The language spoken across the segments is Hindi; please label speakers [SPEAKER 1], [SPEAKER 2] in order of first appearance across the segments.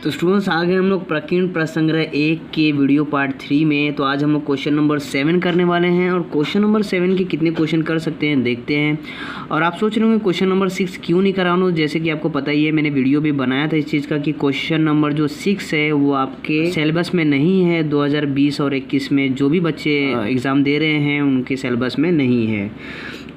[SPEAKER 1] तो स्टूडेंट्स आ गए हम लोग प्रकीर्ण प्रसंग्रह 1 के वीडियो पार्ट 3 में। तो आज हम लोग क्वेश्चन नंबर 7 करने वाले हैं और क्वेश्चन नंबर 7 के कितने क्वेश्चन कर सकते हैं देखते हैं। और आप सोच रहे होंगे क्वेश्चन नंबर 6 क्यों नहीं करा रहा हूँ, जैसे कि आपको पता ही है मैंने वीडियो भी बनाया था इस चीज़ का कि क्वेश्चन नंबर जो 6 है वो आपके सिलेबस में नहीं है। 2020 और 21 में जो भी बच्चे एग्ज़ाम दे रहे हैं उनके सिलेबस में नहीं है।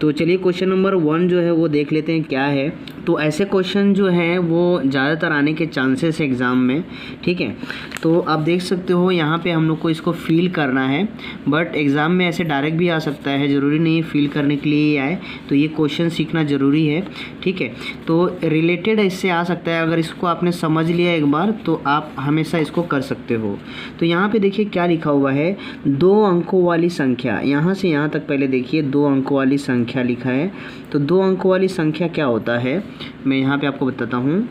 [SPEAKER 1] तो चलिए क्वेश्चन नंबर 1 जो है वो देख लेते हैं क्या है। तो ऐसे क्वेश्चन जो हैं वो ज़्यादातर आने के चांसेस है एग्ज़ाम में, ठीक है। तो आप देख सकते हो यहाँ पे हम लोग को इसको फील करना है, बट एग्ज़ाम में ऐसे डायरेक्ट भी आ सकता है, ज़रूरी नहीं है फील करने के लिए ही आए। तो ये क्वेश्चन सीखना ज़रूरी है, ठीक है। तो रिलेटेड इससे आ सकता है, अगर इसको आपने समझ लिया एक बार तो आप हमेशा इसको कर सकते हो। तो यहाँ पे देखिए क्या लिखा हुआ है, 2 अंकों वाली संख्या, यहाँ से यहाँ तक पहले देखिए 2 अंकों वाली संख्या लिखा है। तो 2 अंकों वाली संख्या क्या होता है मैं यहाँ पे आपको बताता हूँ।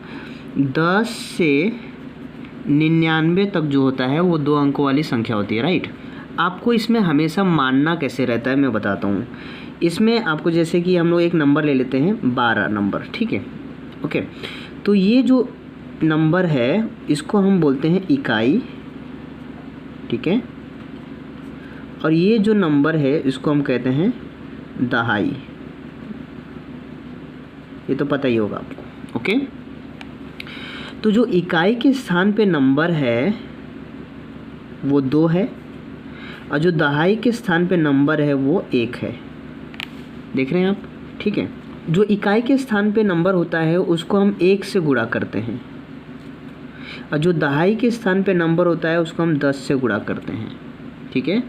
[SPEAKER 1] 10 से 99 तक जो होता है वो 2 अंकों वाली संख्या होती है, राइट। आपको इसमें हमेशा मानना कैसे रहता है मैं बताता हूँ। इसमें आपको जैसे कि हम लोग एक नंबर ले लेते हैं 12 नंबर, ठीक है, ओके। तो ये जो नंबर है इसको हम बोलते हैं इकाई, ठीक है। और ये जो नंबर है इसको हम कहते हैं दहाई, ये तो पता ही होगा आपको, ओके। तो जो इकाई के स्थान पे नंबर है वो 2 है और जो दहाई के स्थान पे नंबर है वो 1 है, देख रहे हैं आप, ठीक है। जो इकाई के स्थान पे नंबर होता है उसको हम 1 से गुणा करते हैं और जो दहाई के स्थान पे नंबर होता है उसको हम 10 से गुणा करते हैं, ठीक है।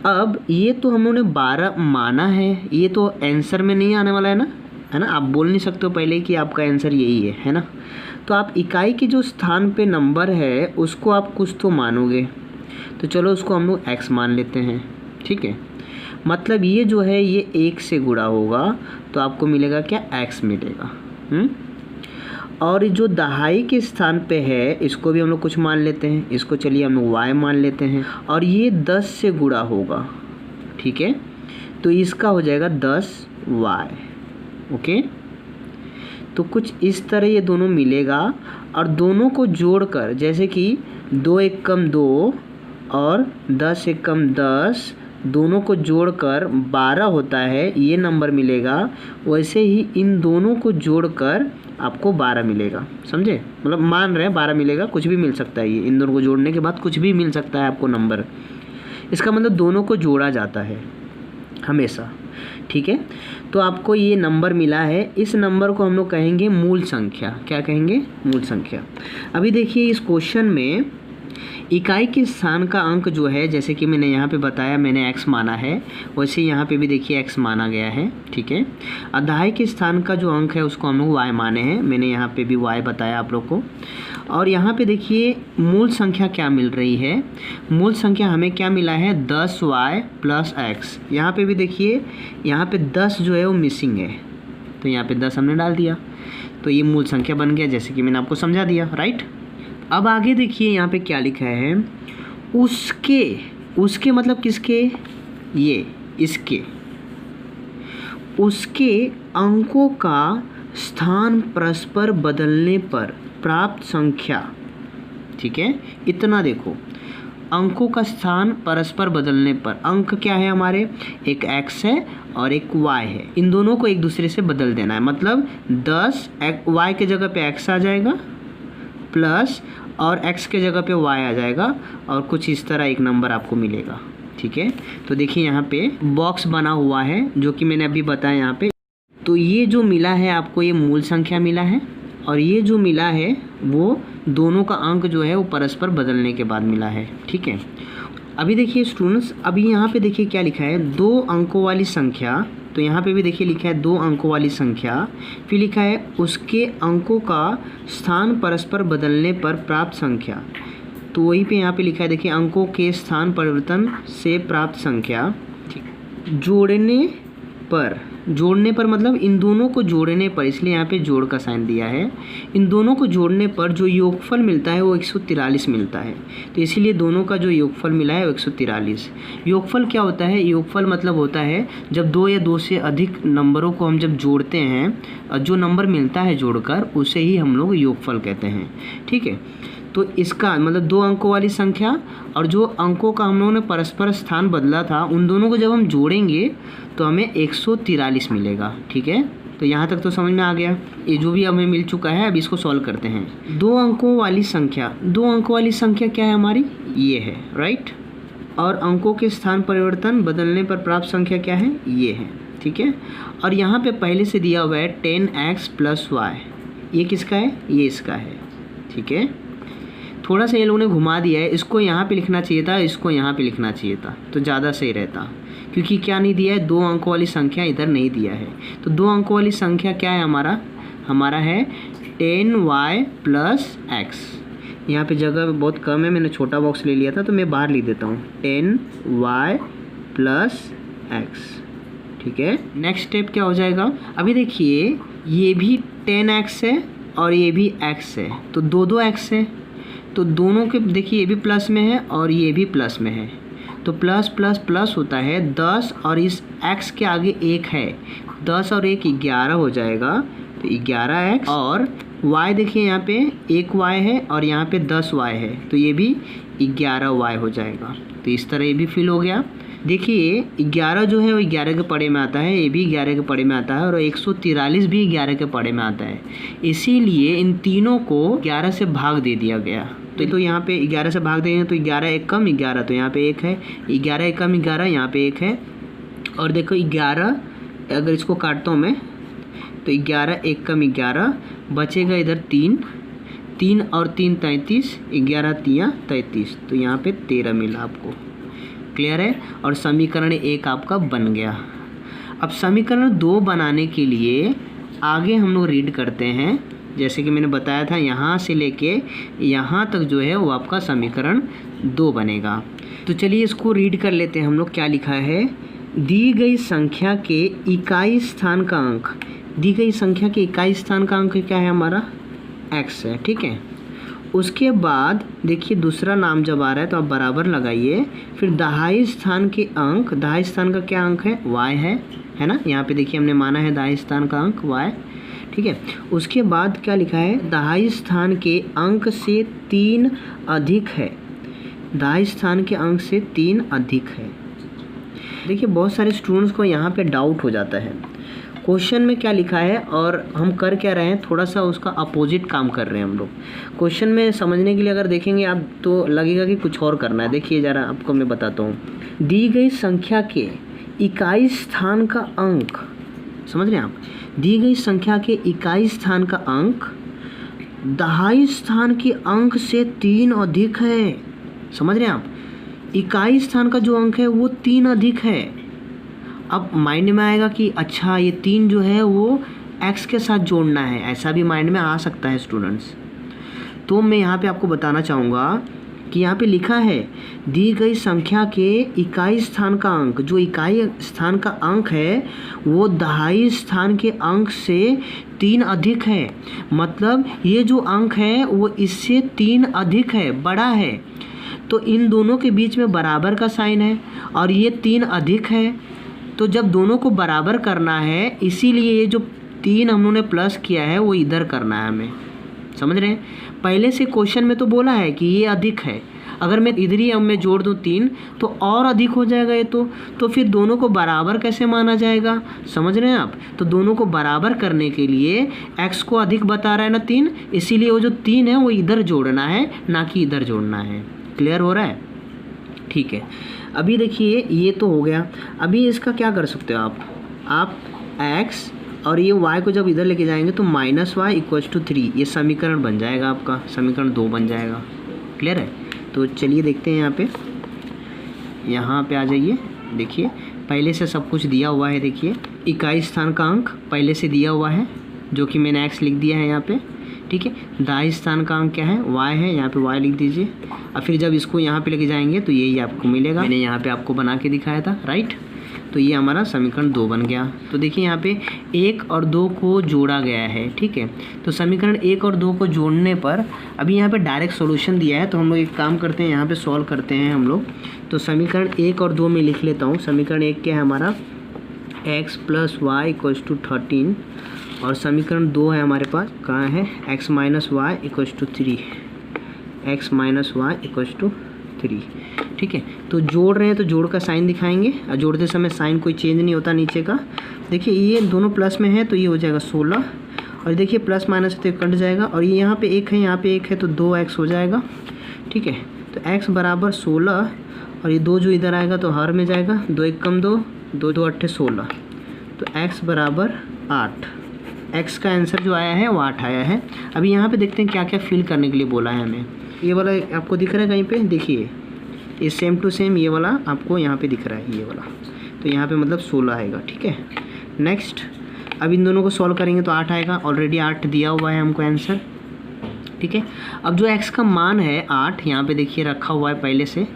[SPEAKER 1] अब ये तो हम लोगों ने 12 माना है, ये तो आंसर में नहीं आने वाला है ना, आप बोल नहीं सकते हो पहले कि आपका आंसर यही है ना। तो आप इकाई के जो स्थान पे नंबर है उसको आप कुछ तो मानोगे, तो चलो उसको हम लोग x मान लेते हैं, ठीक है। मतलब ये जो है ये 1 से गुणा होगा तो आपको मिलेगा क्या, x मिलेगा। और जो दहाई के स्थान पे है इसको भी हम लोग कुछ मान लेते हैं, इसको चलिए हम लोग y मान लेते हैं। और ये 10 से गुणा होगा, ठीक है, तो इसका हो जाएगा 10y, ओके। तो कुछ इस तरह ये दोनों मिलेगा और दोनों को जोड़कर, जैसे कि 2 एक कम 2 और 10 एक कम 10, दोनों को जोड़कर 12 होता है, ये नंबर मिलेगा। वैसे ही इन दोनों को जोड़कर आपको 12 मिलेगा, समझे। मतलब मान रहे हैं 12 मिलेगा, कुछ भी मिल सकता है, ये इन दोनों को जोड़ने के बाद कुछ भी मिल सकता है आपको नंबर। इसका मतलब दोनों को जोड़ा जाता है हमेशा, ठीक है। तो आपको ये नंबर मिला है, इस नंबर को हम लोग कहेंगे मूल संख्या। क्या कहेंगे, मूल संख्या। अभी देखिए इस क्वेश्चन में इकाई के स्थान का अंक जो है, जैसे कि मैंने यहाँ पे बताया मैंने x माना है, वैसे यहाँ पे भी देखिए x माना गया है, ठीक है। और दहाई के स्थान का जो अंक है उसको हम लोग y माने हैं, मैंने यहाँ पे भी y बताया आप लोग को। और यहाँ पे देखिए मूल संख्या क्या मिल रही है, मूल संख्या हमें क्या मिला है, 10y प्लस x। यहाँ पे भी देखिए यहाँ पे 10 जो है वो मिसिंग है, तो यहाँ पे 10 हमने डाल दिया, तो ये मूल संख्या बन गया, जैसे कि मैंने आपको समझा दिया, राइट। अब आगे देखिए यहाँ पे क्या लिखा है, उसके मतलब किसके, ये इसके, उसके अंकों का स्थान परस्पर बदलने पर प्राप्त संख्या, ठीक है। इतना देखो, अंकों का स्थान परस्पर बदलने पर, अंक क्या है हमारे, एक x है और एक y है, इन दोनों को एक दूसरे से बदल देना है। मतलब 10 y के जगह पे x आ जाएगा प्लस और x के जगह पे y आ जाएगा और कुछ इस तरह एक नंबर आपको मिलेगा, ठीक है। तो देखिए यहाँ पे बॉक्स बना हुआ है जो कि मैंने अभी बताया यहाँ पे। तो ये जो मिला है आपको ये मूल संख्या मिला है और ये जो मिला है वो दोनों का अंक जो है वो परस्पर बदलने के बाद मिला है, ठीक है। अभी देखिए स्टूडेंट्स, अभी यहाँ पे देखिए क्या लिखा है, 2 अंकों वाली संख्या। तो यहाँ पे भी देखिए लिखा है 2 अंकों वाली संख्या, फिर लिखा है उसके अंकों का स्थान परस्पर बदलने पर प्राप्त संख्या। तो वहीं पे यहाँ पे लिखा है देखिए अंकों के स्थान परिवर्तन से प्राप्त संख्या, जोड़ने जोड़ने पर मतलब इन दोनों को जोड़ने पर, इसलिए यहाँ पे जोड़ का साइन दिया है, इन दोनों को जोड़ने पर जो योगफल मिलता है वो 143 मिलता है। तो इसीलिए दोनों का जो योगफल मिला है वो 143। योगफल क्या होता है? योगफल मतलब होता है जब दो या दो से अधिक नंबरों को हम जब जोड़ते हैं और जो नंबर मिलता है जोड़कर उसे ही हम लोग योगफल कहते हैं। ठीक है, तो इसका मतलब 2 अंकों वाली संख्या और जो अंकों का हम लोगों ने परस्पर स्थान बदला था उन दोनों को जब हम जोड़ेंगे तो हमें 143 मिलेगा। ठीक है, तो यहाँ तक तो समझ में आ गया। ये जो भी हमें मिल चुका है अब इसको सॉल्व करते हैं। 2 अंकों वाली संख्या, 2 अंकों वाली संख्या क्या है हमारी? ये है, राइट। और अंकों के स्थान परिवर्तन बदलने पर प्राप्त संख्या क्या है? ये है। ठीक है, और यहाँ पे पहले से दिया हुआ है 10x + y। ये किसका है? ये इसका है। ठीक है, थोड़ा सा ये लोगों ने घुमा दिया है, इसको यहाँ पे लिखना चाहिए था, इसको यहाँ पे लिखना चाहिए था तो ज़्यादा सही रहता, क्योंकि क्या नहीं दिया है? 2 अंकों वाली संख्या इधर नहीं दिया है। तो 2 अंकों वाली संख्या क्या है हमारा है 10y + x। यहाँ पे जगह बहुत कम है, मैंने छोटा बॉक्स ले लिया था तो मैं बाहर लिख देता हूँ 10y + x। ठीक है, नेक्स्ट स्टेप क्या हो जाएगा? अभी देखिए ये भी 10x है और ये भी x है, तो 2 x है, तो दोनों के देखिए ये भी प्लस में है और ये भी प्लस में है, तो प्लस प्लस प्लस होता है 10 और इस x के आगे 1 है, 10 और 1 11 हो जाएगा, तो 11x। और y देखिए यहाँ पे 1y है और यहाँ पे 10y है, तो ये भी 11y हो जाएगा। तो इस तरह ये भी फिल हो गया। देखिए 11 जो है वो 11 के पड़े में आता है, ये भी 11 के पड़े में आता है और 143 भी 11 के पड़े में आता है, इसीलिए इन तीनों को 11 से भाग दे दिया गया। तो यहाँ पे 11 से भाग देंगे तो 11 एक कम 11, तो यहाँ पे 1 है, 11 एक कम 11, यहाँ पे 1 है। और देखो 11 अगर इसको काटता हूँ मैं तो 11 एक कम 11, बचेगा इधर 3 और 3 33, 11 3 33, तो यहाँ पे 13 मिला आपको। क्लियर है? और समीकरण 1 आपका बन गया। अब समीकरण 2 बनाने के लिए आगे हम लोग रीड करते हैं, जैसे कि मैंने बताया था यहाँ से लेके यहाँ तक जो है वो आपका समीकरण 2 बनेगा। तो चलिए इसको रीड कर लेते हैं हम लोग। क्या लिखा है? दी गई संख्या के इकाई स्थान का अंक, दी गई संख्या के इकाई स्थान का अंक क्या है हमारा? x है। ठीक है, उसके बाद देखिए दूसरा नाम जब आ रहा है तो आप बराबर लगाइए, फिर दहाई स्थान के अंक, दहाई स्थान का क्या अंक है? y है ना। यहाँ पे देखिए हमने माना है दहाई स्थान का अंक y। ठीक है, उसके बाद क्या लिखा है? दहाई स्थान के अंक से 3 अधिक है, दहाई स्थान के अंक से 3 अधिक है। देखिए बहुत सारे स्टूडेंट्स को यहाँ पे डाउट हो जाता है क्वेश्चन में क्या लिखा है और हम कर क्या रहे हैं, थोड़ा सा उसका अपोजिट काम कर रहे हैं हम लोग। क्वेश्चन में समझने के लिए अगर देखेंगे आप तो लगेगा कि कुछ और करना है। देखिए ज़रा आपको मैं बताता हूँ, दी गई संख्या के इकाई स्थान का अंक, समझ रहे हैं आप? दी गई संख्या के इकाई स्थान का अंक दहाई स्थान के अंक से 3 अधिक है। समझ रहे हैं आप? इकाई स्थान का जो अंक है वो 3 अधिक है। अब माइंड में आएगा कि अच्छा ये 3 जो है वो x के साथ जोड़ना है, ऐसा भी माइंड में आ सकता है स्टूडेंट्स। तो मैं यहाँ पे आपको बताना चाहूँगा कि यहाँ पे लिखा है दी गई संख्या के इकाई स्थान का अंक, जो इकाई स्थान का अंक है वो दहाई स्थान के अंक से 3 अधिक है। मतलब ये जो अंक है वो इससे 3 अधिक है, बड़ा है। तो इन दोनों के बीच में बराबर का साइन है और ये 3 अधिक है, तो जब दोनों को बराबर करना है इसीलिए ये जो 3 हम लोगों ने प्लस किया है वो इधर करना है हमें। समझ रहे हैं? पहले से क्वेश्चन में तो बोला है कि ये अधिक है, अगर मैं इधर ही अब मैं जोड़ दूँ 3 तो और अधिक हो जाएगा ये तो फिर दोनों को बराबर कैसे माना जाएगा? समझ रहे हैं आप? तो दोनों को बराबर करने के लिए x को अधिक बता रहा है ना 3, इसीलिए वो जो 3 है वो इधर जोड़ना है ना कि इधर जोड़ना है। क्लियर हो रहा है? ठीक है, अभी देखिए ये तो हो गया। अभी इसका क्या कर सकते हो आप x और ये y को जब इधर लेके जाएंगे तो -y = 3, ये समीकरण बन जाएगा आपका, समीकरण 2 बन जाएगा। क्लियर है? तो चलिए देखते हैं यहाँ पे आ जाइए। देखिए पहले से सब कुछ दिया हुआ है। देखिए इकाई स्थान का अंक पहले से दिया हुआ है जो कि मैंने x लिख दिया है यहाँ पे। ठीक है, दहाई स्थान का अंक क्या है? y है, यहाँ पे y लिख दीजिए। और फिर जब इसको यहाँ पे लेके जाएंगे तो यही आपको मिलेगा, मैंने यहाँ पे आपको बना के दिखाया था, राइट। तो ये हमारा समीकरण 2 बन गया। तो देखिए यहाँ पे 1 और 2 को जोड़ा गया है, ठीक है। तो समीकरण 1 और 2 को जोड़ने पर अभी यहाँ पे डायरेक्ट सॉल्यूशन दिया है, तो हम लोग एक काम करते हैं, यहाँ पे सॉल्व करते हैं हम लोग। तो समीकरण 1 और 2 में लिख लेता हूँ। समीकरण 1 क्या है हमारा, x + y = 13, और समीकरण 2 है हमारे पास, कहाँ है, x - y = 3, x - y = 3, ठीक है। तो जोड़ रहे हैं तो जोड़ का साइन दिखाएंगे, और जोड़ते समय साइन कोई चेंज नहीं होता नीचे का। देखिए ये दोनों प्लस में है तो ये हो जाएगा 16, और देखिए प्लस माइनस तो कट जाएगा, और ये यहाँ पे 1 है, यहाँ पे 1 है, तो 2x हो जाएगा, ठीक है। तो x = 16, और ये 2 जो इधर आएगा तो हर में जाएगा, 2 1 कम 2, 2 2 8 16, तो x = 8। x का आंसर जो आया है वो 8 आया है। अभी यहाँ पे देखते हैं क्या क्या फिल करने के लिए बोला है हमें। ये वाला आपको दिख रहा है कहीं पे, देखिए ये सेम टू सेम ये वाला आपको यहाँ पे दिख रहा है, ये वाला, तो यहाँ पे मतलब 16 आएगा, ठीक है। नेक्स्ट, अब इन दोनों को सॉल्व करेंगे तो 8 आएगा, ऑलरेडी 8 दिया हुआ है हमको आंसर, ठीक है। अब जो x का मान है 8, यहाँ पे देखिए रखा हुआ है पहले से,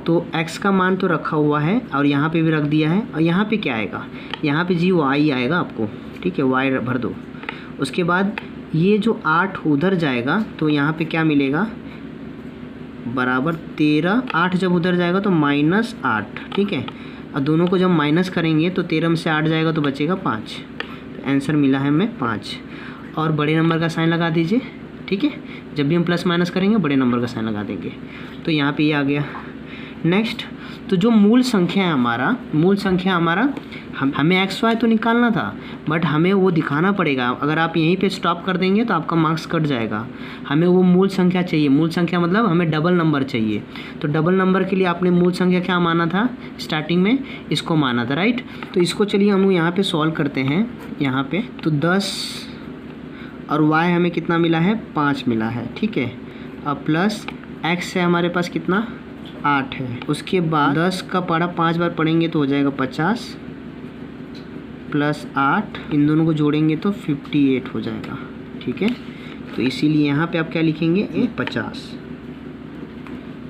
[SPEAKER 1] तो x का मान तो रखा हुआ है और यहाँ पे भी रख दिया है, और यहाँ पे क्या आएगा, यहाँ पे y आएगा आपको, ठीक है, y भर दो। उसके बाद ये जो 8 उधर जाएगा तो यहाँ पे क्या मिलेगा, बराबर 13, 8 जब उधर जाएगा तो -8, ठीक है। और दोनों को जब माइनस करेंगे तो 13 में से 8 जाएगा तो बचेगा 5, तो आंसर मिला है हमें 5। और बड़े नंबर का साइन लगा दीजिए, ठीक है। जब भी हम प्लस माइनस करेंगे बड़े नंबर का साइन लगा देंगे, तो यहाँ पे ये आ गया। नेक्स्ट, तो जो मूल संख्या है हमारा, हमें XY तो निकालना था, बट हमें वो दिखाना पड़ेगा। अगर आप यहीं पे स्टॉप कर देंगे तो आपका मार्क्स कट जाएगा। हमें वो मूल संख्या चाहिए, मूल संख्या मतलब हमें डबल नंबर चाहिए। तो डबल नंबर के लिए आपने मूल संख्या क्या माना था स्टार्टिंग में, इसको माना था, राइट। तो इसको चलिए हम यहाँ पे सॉल्व करते हैं। यहाँ पे तो 10 और y हमें कितना मिला है, 5 मिला है, ठीक है। अब प्लस x है हमारे पास कितना, 8 है। उसके बाद 10 का पढ़ा 5 बार पढ़ेंगे तो हो जाएगा 50, प्लस 8, इन दोनों को जोड़ेंगे तो 58 हो जाएगा, ठीक है। तो इसीलिए यहाँ पे आप क्या लिखेंगे, 50।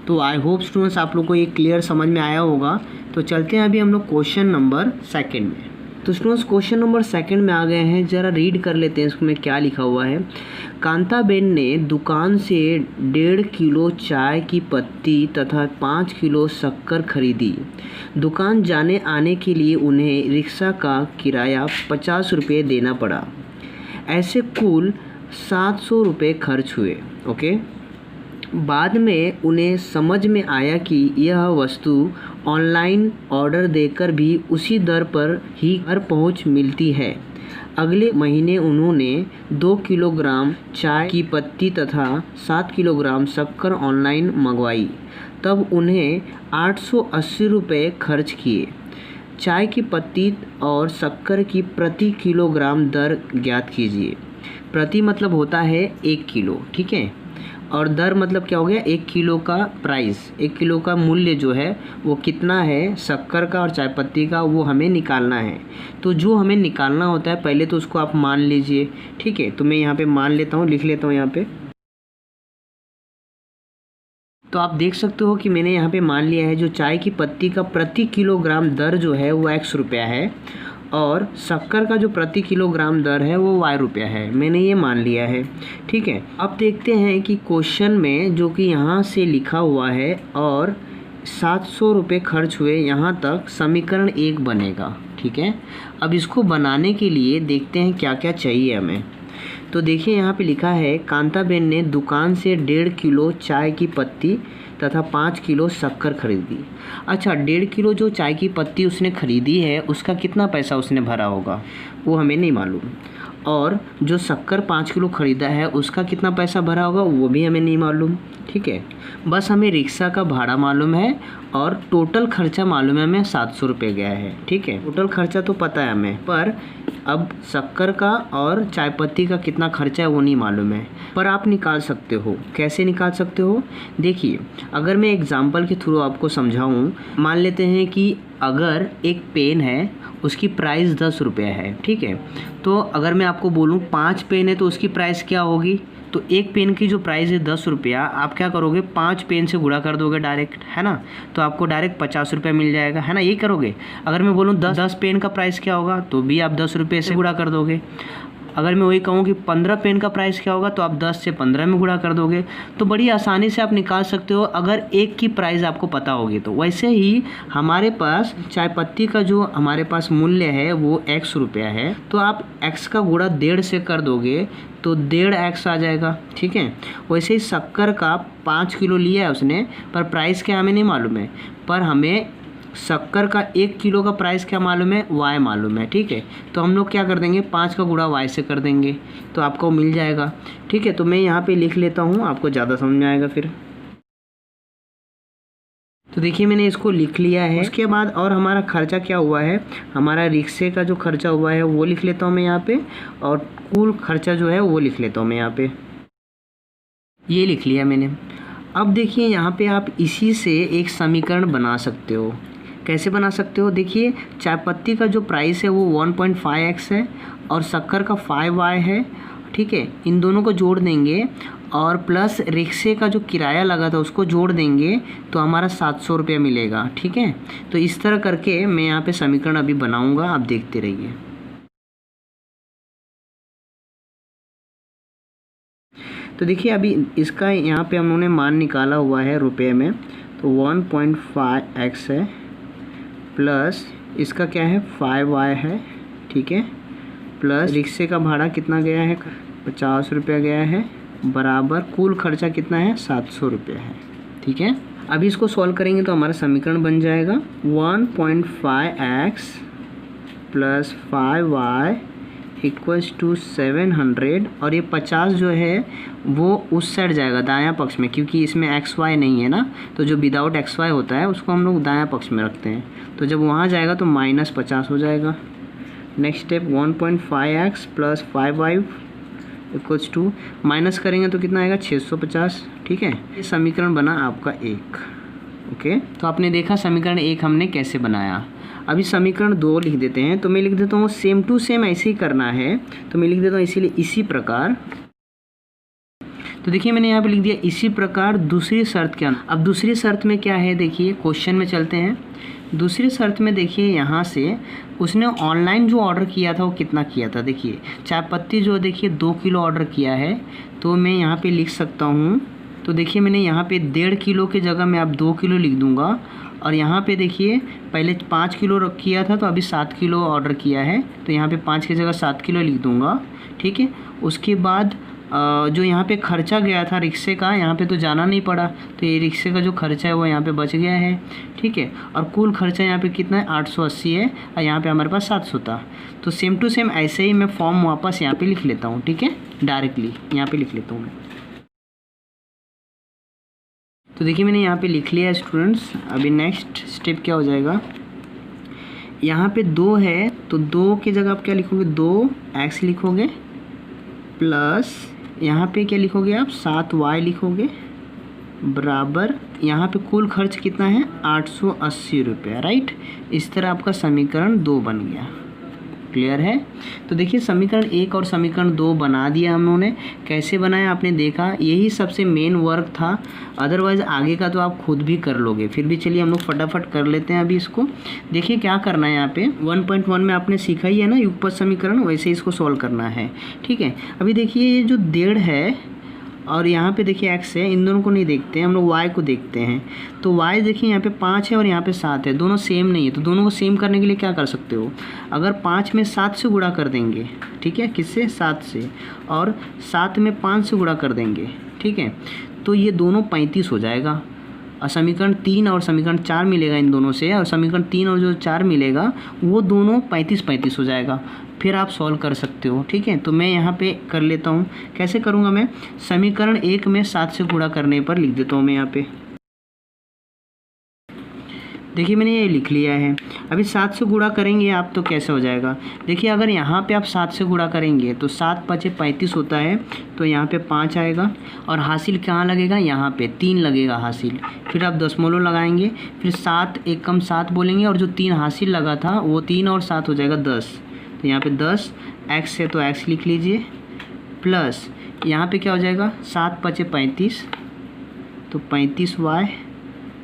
[SPEAKER 1] तो आई होप स्टूडेंट्स आप लोग को ये क्लियर समझ में आया होगा। तो चलते हैं अभी हम लोग क्वेश्चन नंबर 2 में। तो स्टूडेंट्स क्वेश्चन नंबर 2 में आ गए हैं, ज़रा रीड कर लेते हैं इसमें क्या लिखा हुआ है। कांताबेन ने दुकान से 1.5 किलो चाय की पत्ती तथा 5 किलो शक्कर खरीदी। दुकान जाने आने के लिए उन्हें रिक्शा का किराया 50 रुपये देना पड़ा। ऐसे कुल 700 रुपये खर्च हुए। ओके, बाद में उन्हें समझ में आया कि यह वस्तु ऑनलाइन ऑर्डर देकर भी उसी दर पर ही घर पहुंच मिलती है। अगले महीने उन्होंने 2 किलोग्राम चाय की पत्ती तथा 7 किलोग्राम शक्कर ऑनलाइन मंगवाई। तब उन्हें 880 रुपये खर्च किए। चाय की पत्ती और शक्कर की प्रति किलोग्राम दर ज्ञात कीजिए। प्रति मतलब होता है 1 किलो, ठीक है, और दर मतलब क्या हो गया, 1 किलो का प्राइस, 1 किलो का मूल्य जो है वो कितना है शक्कर का और चाय पत्ती का, वो हमें निकालना है। तो जो हमें निकालना होता है पहले तो उसको आप मान लीजिए, ठीक है। तो मैं यहाँ पे मान लेता हूँ, लिख लेता हूँ यहाँ पे। तो आप देख सकते हो कि मैंने यहाँ पे मान लिया है जो चाय की पत्ती का प्रति किलोग्राम दर जो है वो x रुपया है, और शक्कर का जो प्रति किलोग्राम दर है वो y रुपया है। मैंने ये मान लिया है, ठीक है। अब देखते हैं कि क्वेश्चन में जो कि यहाँ से लिखा हुआ है और 700 रुपये खर्च हुए, यहाँ तक समीकरण 1 बनेगा, ठीक है। अब इसको बनाने के लिए देखते हैं क्या क्या चाहिए हमें। तो देखिए यहाँ पे लिखा है कांताबेन ने दुकान से 1.5 किलो चाय की पत्ती तथा 5 किलो शक्कर खरीदी। अच्छा, 1.5 किलो जो चाय की पत्ती उसने खरीदी है उसका कितना पैसा उसने भरा होगा वो हमें नहीं मालूम, और जो शक्कर 5 किलो ख़रीदा है उसका कितना पैसा भरा होगा वो भी हमें नहीं मालूम, ठीक है। बस हमें रिक्शा का भाड़ा मालूम है और टोटल खर्चा मालूम है हमें 700 रुपये गया है, ठीक है। टोटल खर्चा तो पता है हमें, पर अब शक्कर का और चाय पत्ती का कितना खर्चा है वो नहीं मालूम है। पर आप निकाल सकते हो। कैसे निकाल सकते हो, देखिए अगर मैं एग्जांपल के थ्रू आपको समझाऊं, मान लेते हैं कि अगर एक पेन है उसकी प्राइस 10 रुपये है, ठीक है। तो अगर मैं आपको बोलूं 5 पेन है तो उसकी प्राइस क्या होगी, तो एक पेन की जो प्राइस है 10 रुपया, आप क्या करोगे 5 पेन से गुणा कर दोगे डायरेक्ट, है ना, तो आपको डायरेक्ट 50 रुपया मिल जाएगा, है ना, यही करोगे। अगर मैं बोलूँ 10 पेन का प्राइस क्या होगा, तो भी आप 10 रुपये से गुणा कर दोगे। अगर मैं वही कहूँ कि 15 पेन का प्राइस क्या होगा, तो आप 10 से 15 में गुणा कर दोगे। तो बड़ी आसानी से आप निकाल सकते हो अगर एक की प्राइस आपको पता होगी तो। वैसे ही हमारे पास चाय पत्ती का जो हमारे पास मूल्य है वो x रुपया है, तो आप x का गुणा 1.5 से कर दोगे तो 1.5x आ जाएगा, ठीक है। वैसे ही शक्कर का 5 किलो लिया है उसने, पर प्राइस क्या हमें नहीं मालूम है, पर हमें शक्कर का 1 किलो का प्राइस क्या मालूम है, y मालूम है, ठीक है। तो हम लोग क्या कर देंगे 5 का गुणा y से कर देंगे तो आपको मिल जाएगा, ठीक है। तो मैं यहाँ पे लिख लेता हूँ, आपको ज़्यादा समझ में आएगा फिर। तो देखिए मैंने इसको लिख लिया है। उसके बाद और हमारा खर्चा क्या हुआ है, हमारा रिक्शे का जो खर्चा हुआ है वो लिख लेता हूँ मैं यहाँ पे, और कुल खर्चा जो है वो लिख लेता हूँ मैं यहाँ पे, ये लिख लिया मैंने। अब देखिए यहाँ पे आप इसी से एक समीकरण बना सकते हो। कैसे बना सकते हो, देखिए चाय पत्ती का जो प्राइस है वो 1.5x है और शक्कर का 5y है, ठीक है। इन दोनों को जोड़ देंगे और प्लस रिक्शे का जो किराया लगा था उसको जोड़ देंगे तो हमारा 700 रुपया मिलेगा, ठीक है। तो इस तरह करके मैं यहाँ पे समीकरण अभी बनाऊँगा, आप देखते रहिए। तो देखिए अभी इसका यहाँ पे हम लोगों ने मान निकाला हुआ है रुपए में, तो 1.5x है प्लस इसका क्या है 5y है, ठीक है, प्लस रिक्शे का भाड़ा कितना गया है 50 रुपया गया है, बराबर कुल खर्चा कितना है 700 रुपया है, ठीक है। अभी इसको सॉल्व करेंगे तो हमारा समीकरण बन जाएगा 1.5x plus 5y equals to 700, और ये 50 जो है वो उस साइड जाएगा दायां पक्ष में, क्योंकि इसमें XY नहीं है ना, तो जो विदाउट XY होता है उसको हम लोग दायां पक्ष में रखते हैं, तो जब वहाँ जाएगा तो -50 हो जाएगा। Next step 1.5x plus 5y equals to, minus करेंगे तो कितना आएगा 650, ठीक है। ये समीकरण बना आपका 1, ओके। तो आपने देखा समीकरण 1 हमने कैसे बनाया। अभी समीकरण 2 लिख देते हैं, तो मैं लिख देता हूँ सेम टू सेम ऐसे ही करना है, तो मैं लिख देता हूँ इसीलिए इसी प्रकार। तो देखिए मैंने यहाँ पे लिख दिया इसी प्रकार दूसरी शर्त के अंदर। अब दूसरी शर्त में क्या है, देखिए क्वेश्चन में चलते हैं। दूसरी शर्त में देखिए यहाँ से उसने ऑनलाइन जो ऑर्डर किया था वो कितना किया था, देखिए चाय पत्ती जो देखिए 2 किलो ऑर्डर किया है, तो मैं यहाँ पे लिख सकता हूँ। तो देखिए मैंने यहाँ पे 1.5 किलो की जगह मैं अब 2 किलो लिख दूँगा, और यहाँ पे देखिए पहले 5 किलो किया था तो अभी 7 किलो ऑर्डर किया है, तो यहाँ पे 5 की जगह 7 किलो लिख दूँगा, ठीक है। उसके बाद जो यहाँ पे खर्चा गया था रिक्शे का, यहाँ पे तो जाना नहीं पड़ा, तो ये रिक्शे का जो खर्चा है वो यहाँ पे बच गया है, ठीक है। और कुल खर्चा यहाँ पे कितना है 880 है, और यहाँ पे हमारे पास 700 था। तो सेम टू सेम ऐसे ही मैं फॉर्म वापस यहाँ पे लिख लेता हूँ, ठीक है, डायरेक्टली यहाँ पे लिख लेता हूँ मैं। तो देखिए मैंने यहाँ पे लिख लिया स्टूडेंट्स। अभी नेक्स्ट स्टेप क्या हो जाएगा, यहाँ पे 2 है तो 2 की जगह आप क्या लिखोगे 2x लिखोगे, प्लस यहाँ पे क्या लिखोगे आप 7y लिखोगे, बराबर यहाँ पे कुल खर्च कितना है 880 रुपया, राइट। इस तरह आपका समीकरण 2 बन गया। क्लियर है। तो देखिए समीकरण 1 और समीकरण 2 बना दिया हम लोगों ने। कैसे बनाया आपने देखा, यही सबसे मेन वर्क था, अदरवाइज़ आगे का तो आप खुद भी कर लोगे। फिर भी चलिए हम लोग फटाफट कर लेते हैं अभी इसको। देखिए क्या करना है यहाँ पे 1.1 में आपने सीखा ही है ना युगपत समीकरण, वैसे इसको सॉल्व करना है, ठीक है। अभी देखिए ये जो 1.5 है और यहाँ पे देखिए x है, इन दोनों को नहीं देखते हैं हम लोग, y को देखते हैं। तो y देखिए यहाँ पे 5 है और यहाँ पे 7 है, दोनों सेम नहीं है। तो दोनों को सेम करने के लिए क्या कर सकते हो, अगर 5 में 7 से गुणा कर देंगे, ठीक है, किससे 7 से, और 7 में 5 से गुणा कर देंगे, ठीक है, तो ये दोनों 35 हो जाएगा। और समीकरण 3 और समीकरण 4 मिलेगा इन दोनों से, और समीकरण 3 और जो 4 मिलेगा वो दोनों 35-35 हो जाएगा। फिर आप सॉल्व कर सकते हो, ठीक है। तो मैं यहाँ पे कर लेता हूँ। कैसे करूँगा मैं, समीकरण 1 में 7 से गुणा करने पर लिख देता हूँ मैं यहाँ पे। देखिए मैंने ये लिख लिया है। अभी 7 से गुणा करेंगे आप तो कैसे हो जाएगा, देखिए अगर यहाँ पे आप 7 से गुणा करेंगे तो 7 × 5 = 35 होता है, तो यहाँ पे 5 आएगा, और हासिल कहाँ लगेगा, यहाँ पे 3 लगेगा हासिल। फिर आप दशमलव लगाएंगे, फिर 7 × 1 = 7 बोलेंगे, और जो 3 हासिल लगा था वो 3 और 7 हो जाएगा 10। तो यहाँ पे 10 x है तो x लिख लीजिए, प्लस यहाँ पे क्या हो जाएगा 7 × 5 = 35, तो 35y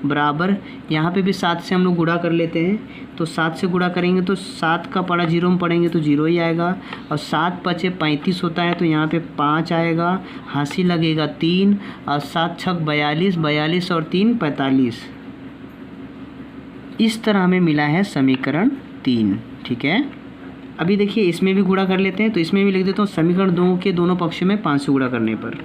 [SPEAKER 1] बराबर यहाँ पे भी 7 से हम लोग गुणा कर लेते हैं, तो 7 से गुणा करेंगे तो 7 का पड़ा 0 में पढ़ेंगे तो 0 ही आएगा, और 7 × 5 = 35 होता है तो यहाँ पे 5 आएगा, हासिल लगेगा 3, और 7 × 6 = 42, 42 और 3 = 45। इस तरह हमें मिला है समीकरण 3। ठीक है, अभी देखिए इसमें भी गुणा कर लेते हैं, तो इसमें भी लिख देता हूँ समीकरण 2 के दोनों पक्षों में 5 से गुणा करने पर।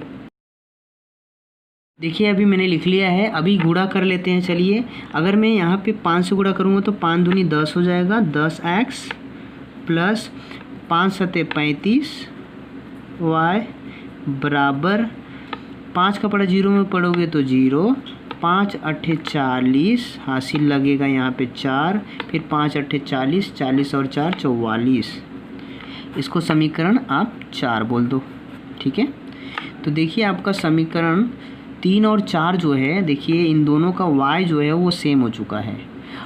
[SPEAKER 1] देखिए अभी मैंने लिख लिया है, अभी गुणा कर लेते हैं। चलिए, अगर मैं यहाँ पे 5 से गुणा करूँगा तो 5 दूनी 10 हो जाएगा, 10x प्लस 5 × 7 = 35 y बराबर 5 का पड़ा 0 में पढ़ोगे तो 0, 5 × 8 = 40, हासिल लगेगा यहाँ पे 4, फिर 5 × 8 = 40, 40 और 4 = 44। इसको समीकरण आप 4 बोल दो। ठीक है, तो देखिए आपका समीकरण 3 और 4 जो है, देखिए इन दोनों का y जो है वो सेम हो चुका है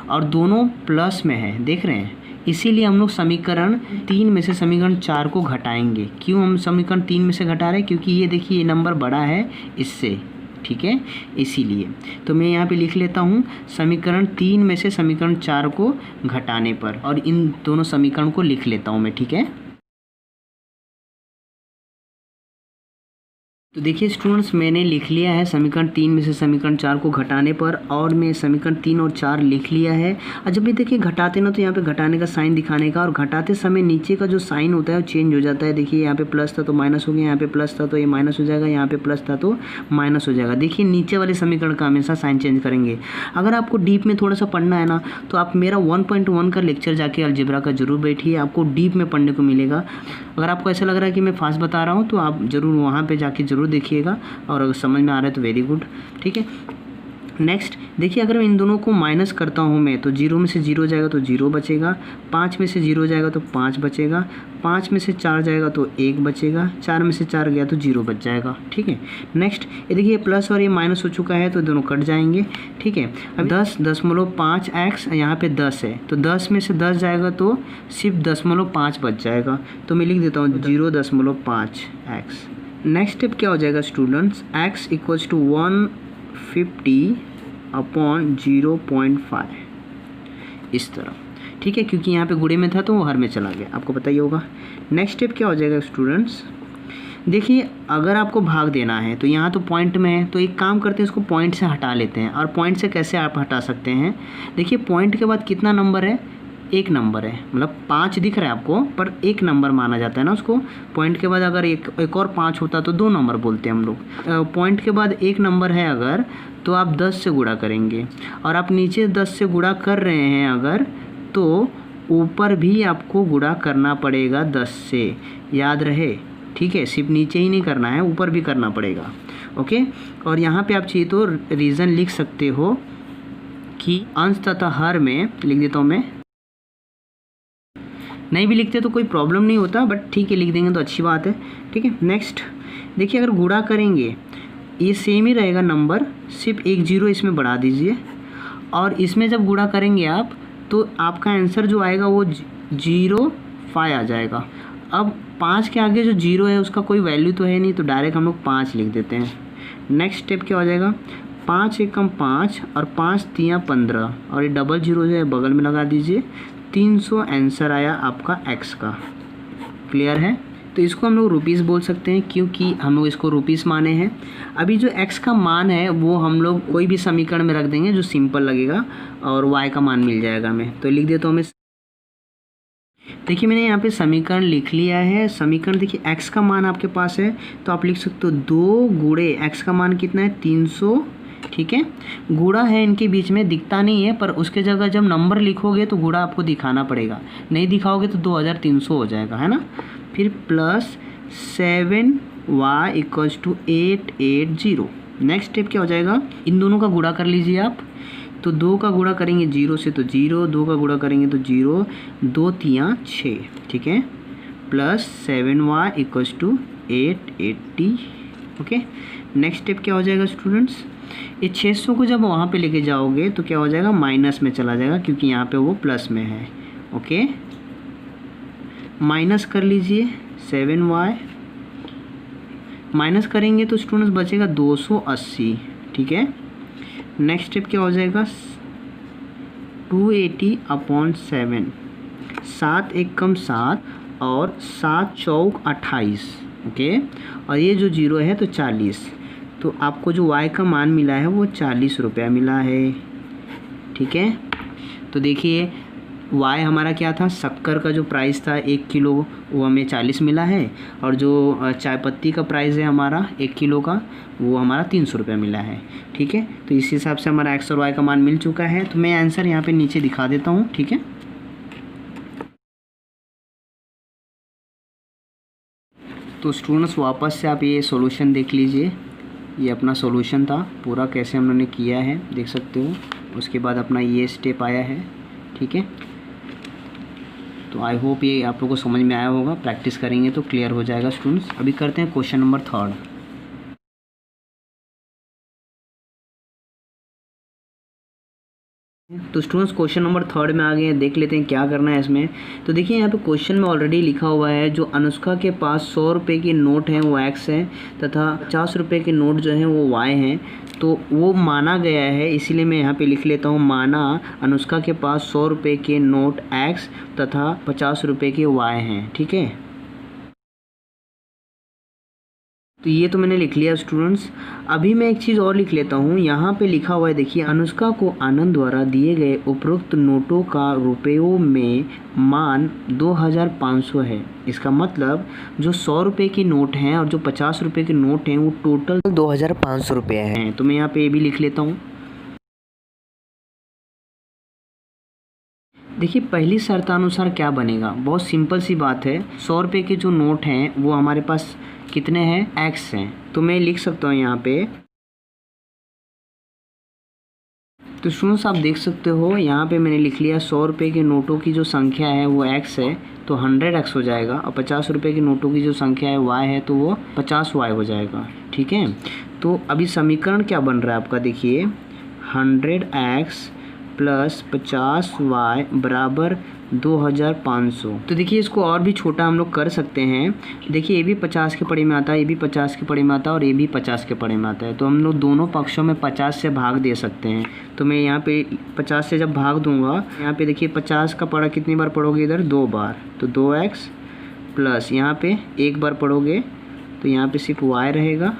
[SPEAKER 1] और दोनों प्लस में है, देख रहे हैं। इसीलिए हम लोग समीकरण 3 में से समीकरण 4 को घटाएंगे। क्यों हम समीकरण 3 में से घटा रहे हैं? क्योंकि ये देखिए ये नंबर बड़ा है इससे। ठीक है, इसीलिए तो मैं यहाँ पे लिख लेता हूँ समीकरण 3 में से समीकरण 4 को घटाने पर, और इन दोनों समीकरण को लिख लेता हूँ मैं। ठीक है, तो देखिए स्टूडेंट्स, मैंने लिख लिया है समीकरण 3 में से समीकरण 4 को घटाने पर, और मैं समीकरण 3 और 4 लिख लिया है। और जब भी देखिए घटाते ना तो यहाँ पे घटाने का साइन दिखाने का, और घटाते समय नीचे का जो साइन होता है वो चेंज हो जाता है। देखिए यहाँ पे प्लस था तो माइनस हो गया, यहाँ पे प्लस था तो ये माइनस हो जाएगा, यहाँ पे प्लस था तो माइनस हो जाएगा। देखिए नीचे वाले समीकरण का हमेशा साइन चेंज करेंगे। अगर आपको डीप में थोड़ा सा पढ़ना है ना तो आप मेरा 1.1 का लेक्चर जाके अलजेब्रा का जरूर बैठिए, आपको डीप में पढ़ने को मिलेगा। अगर आपको ऐसा लग रहा है कि मैं फास्ट बता रहा हूँ तो आप ज़रूर वहाँ पे जाके ज़रूर देखिएगा, और अगर समझ में आ रहा है तो वेरी गुड। ठीक है, नेक्स्ट देखिए, अगर मैं इन दोनों को माइनस करता हूँ मैं, तो 0 में से 0 जाएगा तो 0 बचेगा, 5 में से 0 जाएगा तो 5 बचेगा, 5 में से 4 जाएगा तो 1 बचेगा, 4 में से 4 गया तो 0 बच जाएगा। ठीक है, नेक्स्ट ये देखिए प्लस और ये माइनस हो चुका है तो दोनों कट जाएंगे। ठीक है, अब 10.5x यहाँ पे 10 है, तो 10 में से 10 जाएगा तो सिर्फ 10.5 बच जाएगा, तो मैं लिख देता हूँ 0.5x। नेक्स्ट स्टेप क्या हो जाएगा स्टूडेंट्स, x = 150/0.5 इस तरह। ठीक है, क्योंकि यहाँ पे गुणे में था तो वो हर में चला गया, आपको पता ही होगा। नेक्स्ट स्टेप क्या हो जाएगा स्टूडेंट्स, देखिए अगर आपको भाग देना है तो यहाँ तो पॉइंट में है, तो एक काम करते हैं इसको पॉइंट से हटा लेते हैं। और पॉइंट से कैसे आप हटा सकते हैं, देखिए पॉइंट के बाद कितना नंबर है, 1 नंबर है, मतलब 5 दिख रहा है आपको पर 1 नंबर माना जाता है ना उसको। पॉइंट के बाद अगर एक और 5 होता तो 2 नंबर बोलते हैं हम लोग। पॉइंट के बाद 1 नंबर है अगर, तो आप 10 से गुणा करेंगे, और आप नीचे 10 से गुणा कर रहे हैं अगर, तो ऊपर भी आपको गुणा करना पड़ेगा 10 से, याद रहे। ठीक है, सिर्फ नीचे ही नहीं करना है, ऊपर भी करना पड़ेगा। ओके, और यहाँ पे आप चाहिए तो रीज़न लिख सकते हो कि अंश तथा हर में लिख देता हूँ मैं, नहीं भी लिखते तो कोई प्रॉब्लम नहीं होता, बट ठीक है लिख देंगे तो अच्छी बात है। ठीक है, नेक्स्ट देखिए अगर गुणा करेंगे ये सेम ही रहेगा नंबर, सिर्फ 1 0 इसमें बढ़ा दीजिए, और इसमें जब गुणा करेंगे आप तो आपका आंसर जो आएगा वो 0.5 आ जाएगा। अब 5 के आगे जो 0 है उसका कोई वैल्यू तो है नहीं, तो डायरेक्ट हम लोग 5 लिख देते हैं। नेक्स्ट स्टेप क्या हो जाएगा, 5 × 5 और 5 × 3 = 15, और ये डबल 0 जो है बगल में लगा दीजिए, 300 आंसर आया आपका x का। क्लियर है, तो इसको हम लोग रुपीज़ बोल सकते हैं क्योंकि हम लोग इसको रुपीज़ माने हैं। अभी जो x का मान है वो हम लोग कोई भी समीकरण में रख देंगे जो सिंपल लगेगा, और y का मान मिल जाएगा हमें, तो लिख देता हूँ मैं। देखिए मैंने यहाँ पे समीकरण लिख लिया है। समीकरण देखिए x का मान आपके पास है तो आप लिख सकते हो 2 गुणे x का मान कितना है 300। ठीक है, गुणा है इनके बीच में, दिखता नहीं है, पर उसके जगह जब नंबर लिखोगे तो गुणा आपको दिखाना पड़ेगा, नहीं दिखाओगे तो 2300 हो जाएगा, है ना। फिर प्लस 7y = 880। नेक्स्ट स्टेप क्या हो जाएगा, इन दोनों का गुणा कर लीजिए आप, तो 2 का गुणा करेंगे 0 से तो 0, 2 का गुणा करेंगे तो 0, 2 3 6। ठीक है, plus 7y = 880। Okay, next step क्या हो जाएगा स्टूडेंट्स, ये 600 को जब वहाँ पे लेके जाओगे तो क्या हो जाएगा, माइनस में चला जाएगा क्योंकि यहाँ पे वो प्लस में है। ओके, माइनस कर लीजिए 7y, माइनस करेंगे तो स्टूडेंट्स बचेगा 280, ठीक है। नेक्स्ट स्टेप क्या हो जाएगा, 280/7, 7 एक कम 7 और 7 चौक 28, ओके। और ये जो 0 है तो 40, तो आपको जो y का मान मिला है वो 40 रुपया मिला है, ठीक है। तो देखिए y हमारा क्या था, शक्कर का जो प्राइस था 1 किलो वो हमें 40 मिला है, और जो चाय पत्ती का प्राइस है हमारा 1 किलो का वो हमारा 300 रुपया मिला है, ठीक है। तो इस हिसाब से हमारा x और y का मान मिल चुका है। तो मैं आंसर यहाँ पे नीचे दिखा देता हूँ, ठीक है। तो स्टूडेंट्स वापस से आप ये सॉल्यूशन देख लीजिए, ये अपना सॉल्यूशन था पूरा, कैसे हम लोगों ने किया है देख सकते हो। उसके बाद अपना ये स्टेप आया है, ठीक है। तो आई होप ये आप लोगों को समझ में आया होगा, प्रैक्टिस करेंगे तो क्लियर हो जाएगा स्टूडेंट्स। अभी करते हैं क्वेश्चन नंबर 3। तो स्टूडेंट्स क्वेश्चन नंबर 3 में आ गए हैं, देख लेते हैं क्या करना है इसमें। तो देखिए यहाँ पे क्वेश्चन में ऑलरेडी लिखा हुआ है, जो अनुष्का के पास 100 रुपये की नोट है वो x है, तथा 50 रुपये के नोट जो है वो y हैं। तो वो माना गया है, इसीलिए मैं यहाँ पे लिख लेता हूँ, माना अनुष्का के पास 100 रुपये के नोट x तथा 50 रुपये के y हैं, ठीक है। तो ये तो मैंने लिख लिया स्टूडेंट्स। अभी मैं एक चीज़ और लिख लेता हूँ, यहाँ पे लिखा हुआ है देखिए, अनुष्का को आनंद द्वारा दिए गए उपरोक्त नोटों का रुपयों में मान 2500 है। इसका मतलब जो 100 रुपये की नोट हैं और जो 50 रुपये के नोट हैं वो टोटल 2500 रुपये हैं। तो मैं यहाँ पे ये भी लिख लेता हूँ। देखिए पहली शर्तानुसार क्या बनेगा, बहुत सिंपल सी बात है। 100 रुपये के जो नोट हैं वो हमारे पास कितने हैं, x हैं। तो मैं लिख सकता हूँ यहाँ पे। तो स्टूडेंट्स आप देख सकते हो यहाँ पे मैंने लिख लिया 100 रुपये के नोटों की जो संख्या है वो x है, तो 100x हो जाएगा। और 50 रुपये की नोटों की जो संख्या है y है, तो वो 50y हो जाएगा, ठीक है। तो अभी समीकरण क्या बन रहा है आपका, देखिए 100x प्लस 50y बराबर 2500। तो देखिए इसको और भी छोटा हम लोग कर सकते हैं। देखिए ये भी 50 के पड़े में आता है, ये भी 50 के पड़े में आता है, और ये भी 50 के पड़े में आता है। तो हम लोग दोनों पक्षों में 50 से भाग दे सकते हैं। तो मैं यहाँ पे 50 से जब भाग दूंगा, यहाँ पे देखिए 50 का पड़ा कितनी बार पढ़ोगे, इधर 2 बार, तो 2x प्लस यहाँ पे 1 बार पढ़ोगे तो यहाँ पे सिर्फ y रहेगा।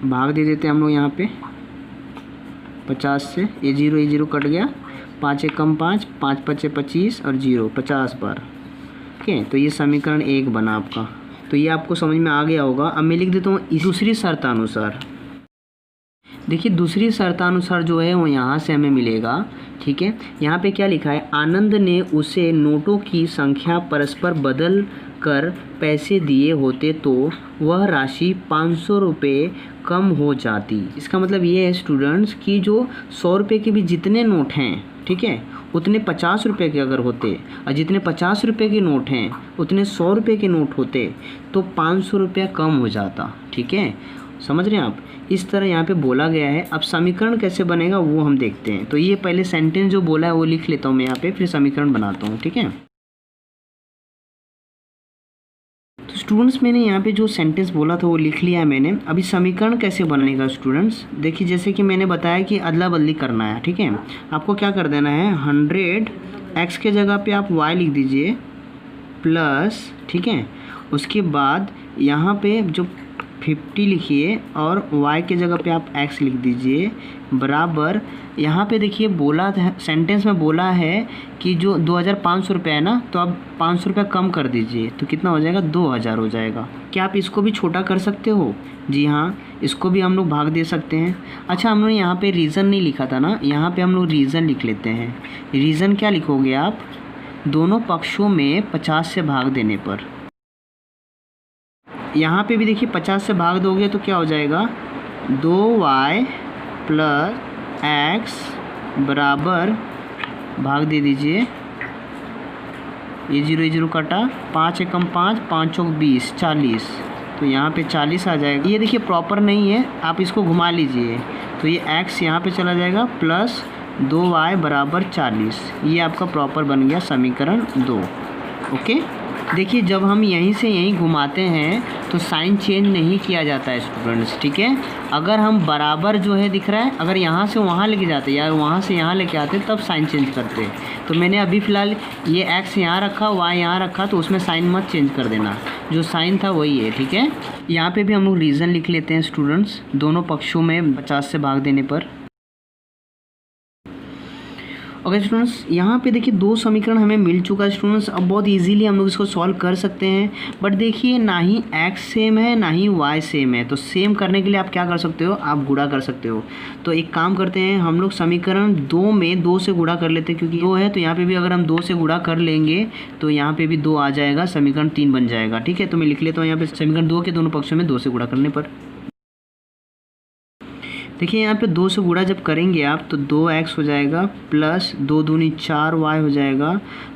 [SPEAKER 1] भाग दे देते हैं हम लोग यहाँ पे 50 से, ये 0 कट गया, 5 एक कम 5, 5 पचे 25 और 0 50 बार, ओके। तो ये समीकरण 1 बना आपका। तो ये आपको समझ में आ गया होगा। अब मैं लिख देता हूँ दूसरी शर्तानुसार। देखिए दूसरी शर्तानुसार जो है वो यहाँ से हमें मिलेगा, ठीक है। यहाँ पे क्या लिखा है, आनंद ने उसे नोटों की संख्या परस्पर बदल कर पैसे दिए होते तो वह राशि 500 रुपये कम हो जाती। इसका मतलब ये है स्टूडेंट्स कि जो 100 रुपये के भी जितने नोट हैं, ठीक है, उतने 50 रुपये के अगर होते, और जितने 50 रुपये के नोट हैं उतने 100 रुपये के नोट होते, तो 500 रुपया कम हो जाता, ठीक है। समझ रहे हैं आप, इस तरह यहाँ पे बोला गया है। अब समीकरण कैसे बनेगा वो हम देखते हैं। तो ये पहले सेंटेंस जो बोला है वो लिख लेता हूँ मैं यहाँ पे, फिर समीकरण बनाता हूँ, ठीक है। तो स्टूडेंट्स मैंने यहाँ पे जो सेंटेंस बोला था वो लिख लिया है मैंने। अभी समीकरण कैसे बनेगा स्टूडेंट्स, देखिए जैसे कि मैंने बताया कि अदला बदली करना है, ठीक है। आपको क्या कर देना है, 100x के जगह पे आप y लिख दीजिए प्लस, ठीक है। उसके बाद यहाँ पे जो 50 लिखिए और y के जगह पे आप x लिख दीजिए बराबर, यहाँ पे देखिए बोला है सेंटेंस में बोला है कि जो 2500 रुपये है ना, तो आप 500 रुपये कम कर दीजिए, तो कितना हो जाएगा, 2000 हो जाएगा। क्या आप इसको भी छोटा कर सकते हो, जी हाँ, इसको भी हम लोग भाग दे सकते हैं। अच्छा हम लोग यहाँ पे रीज़न नहीं लिखा था ना, यहाँ पे हम लोग रीज़न लिख लेते हैं। रीज़न क्या लिखोगे आप, दोनों पक्षों में 50 से भाग देने पर। यहाँ पे भी देखिए 50 से भाग दोगे तो क्या हो जाएगा, 2y प्लस x बराबर, भाग दे दीजिए, ये 0 कटा, 5 एकम 5, 5 चौक 20, 40, तो यहाँ पे 40 आ जाएगा। ये देखिए प्रॉपर नहीं है, आप इसको घुमा लीजिए, तो ये x यहाँ पे चला जाएगा प्लस 2y बराबर 40। ये आपका प्रॉपर बन गया समीकरण 2, ओके। देखिए जब हम यहीं से यहीं घुमाते हैं तो साइन चेंज नहीं किया जाता है स्टूडेंट्स, ठीक है। अगर हम बराबर जो है दिख रहा है, अगर यहाँ से वहाँ लेके जाते या वहाँ से यहाँ लेके आते तब साइन चेंज करते। तो मैंने अभी फ़िलहाल ये एक्स यहाँ रखा, वाई यहाँ रखा, तो उसमें साइन मत चेंज कर देना, जो साइन था वही है, ठीक है। यहाँ पे भी हम लोग रीज़न लिख लेते हैं स्टूडेंट्स, दोनों पक्षों में 50 से भाग देने पर। ओके स्टूडेंट्स, यहाँ पे देखिए दो समीकरण हमें मिल चुका है स्टूडेंट्स। अब बहुत इजीली हम लोग इसको सॉल्व कर सकते हैं, बट देखिए ना ही x सेम है ना ही y सेम है। तो सेम करने के लिए आप क्या कर सकते हो, आप गुणा कर सकते हो। तो एक काम करते हैं, हम लोग समीकरण 2 में 2 से गुणा कर लेते हैं, क्योंकि 2 है तो यहाँ पे भी अगर हम 2 से गुणा कर लेंगे तो यहाँ पे भी 2 आ जाएगा, समीकरण 3 बन जाएगा, ठीक है। तो मैं लिख लेता हूँ यहाँ पे समीकरण 2 के दोनों पक्षों में 2 से गुणा करने पर। देखिए यहाँ पे 2 से गुणा जब करेंगे आप तो 2x हो जाएगा प्लस 2 दूनी 4y हो जाएगा,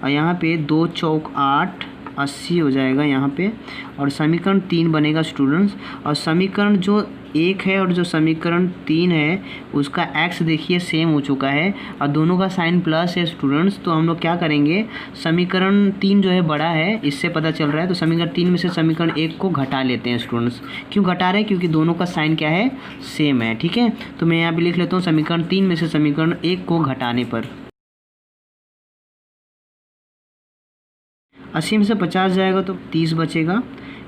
[SPEAKER 1] और यहाँ पे 2 चौक 8 80 हो जाएगा यहाँ पे, और समीकरण 3 बनेगा स्टूडेंट्स। और समीकरण जो 1 है और जो समीकरण 3 है उसका x देखिए सेम हो चुका है और दोनों का साइन प्लस है स्टूडेंट्स। तो हम लोग क्या करेंगे, समीकरण 3 जो है बड़ा है, इससे पता चल रहा है, तो समीकरण 3 में से समीकरण 1 को घटा लेते हैं स्टूडेंट्स। क्यों घटा रहे हैं, क्योंकि दोनों का साइन क्या है, सेम है, ठीक है। तो मैं यहाँ पे लिख लेता हूँ समीकरण 3 में से समीकरण 1 को घटाने पर 80 में से 50 जाएगा तो 30 बचेगा।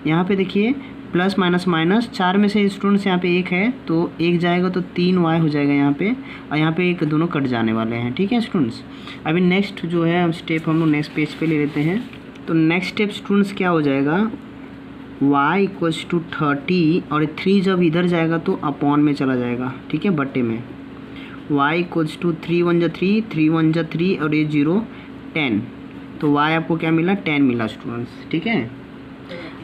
[SPEAKER 1] यहाँ पे देखिए प्लस माइनस माइनस, 4 में से स्टूडेंट्स यहाँ पे 1 है तो 1 जाएगा तो 3y हो जाएगा यहाँ पे, और यहाँ पे एक दोनों कट जाने वाले हैं, ठीक है स्टूडेंट्स। अभी नेक्स्ट जो है स्टेप हम लोग नेक्स्ट पेज पे ले लेते हैं। तो नेक्स्ट स्टेप स्टूडेंट्स क्या हो जाएगा, y = 30 और 3 जब इधर जाएगा तो अपॉन में चला जाएगा, ठीक है, बट्टे में। y = 3 1 जा 3, 3 1 जा 3 और ये 0 10, तो y आपको क्या मिला, 10 मिला स्टूडेंट्स, ठीक है।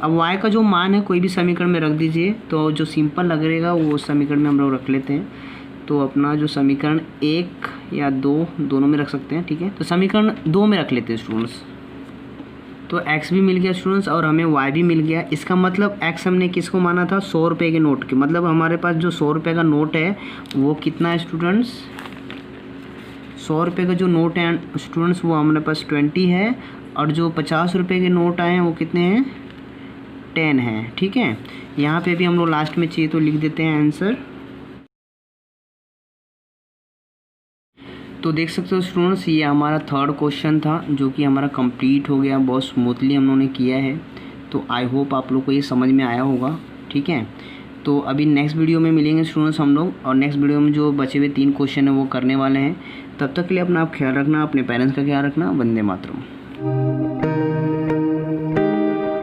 [SPEAKER 1] अब y का जो मान है कोई भी समीकरण में रख दीजिए, तो जो सिंपल लगेगा वो समीकरण में हम लोग रख लेते हैं। तो अपना जो समीकरण 1 या 2 दोनों में रख सकते हैं, ठीक है। तो समीकरण 2 में रख लेते हैं स्टूडेंट्स। तो x भी मिल गया स्टूडेंट्स और हमें y भी मिल गया। इसका मतलब x हमने किसको माना था, 100 रुपये के नोट के, मतलब हमारे पास जो 100 रुपये का नोट है वो कितना है स्टूडेंट्स, 100 रुपये का जो नोट है स्टूडेंट्स वो हमारे पास 20 है, और जो 50 रुपये के नोट आए हैं वो कितने हैं, 10 है, ठीक है। यहाँ पे भी हम लोग लास्ट में चाहिए तो लिख देते हैं आंसर। तो देख सकते हो स्टूडेंट्स ये हमारा 3rd क्वेश्चन था जो कि हमारा कंप्लीट हो गया, बहुत स्मूथली हम लोगों ने किया है। तो आई होप आप लोग को ये समझ में आया होगा, ठीक है। तो अभी नेक्स्ट वीडियो में मिलेंगे स्टूडेंट्स हम लोग, और नेक्स्ट वीडियो में जो बचे हुए 3 क्वेश्चन है वो करने वाले हैं। तब तक के लिए अपना आप ख्याल रखना, अपने पेरेंट्स का ख्याल रखना। वंदे मातरम।